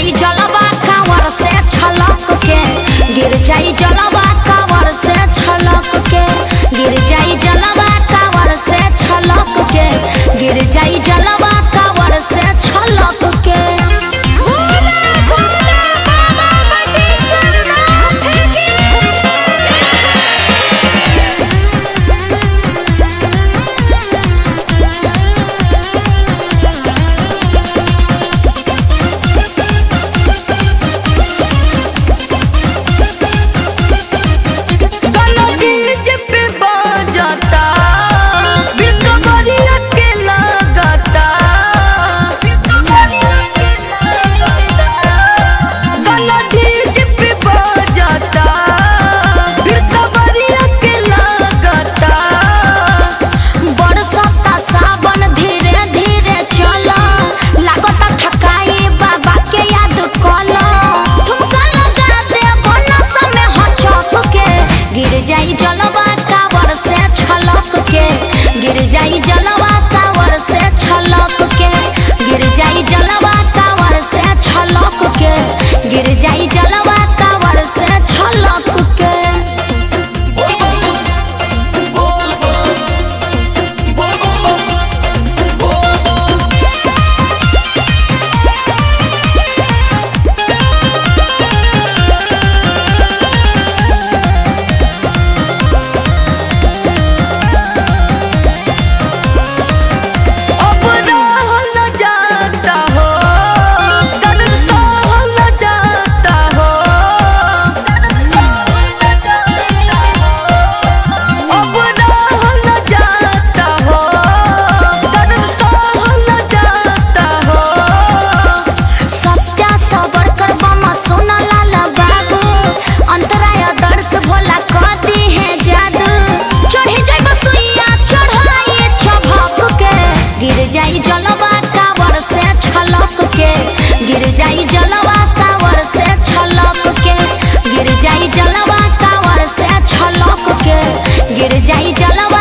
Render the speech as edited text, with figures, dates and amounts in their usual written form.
जाई जलवा कांवर से छलक के, गिर जाई जलवा कांवर से छलक के, गिर जाई जलवा कांवर से छलक के, गिर जाई जलवा कांवर से छलक के। जाई जलवा कांवर से छलक के, गिर जाई जलवा कांवर से छलक के, गिर जाई जलवा कांवर से छलक के, गिर जाई जलवा कांवर से छलक के। जाई जलवा कांवर से छलक के, गिर जाई जलवा कांवर से छलक के, गिर जाई जलवा कांवर से छलक के, गिर जाई जलवा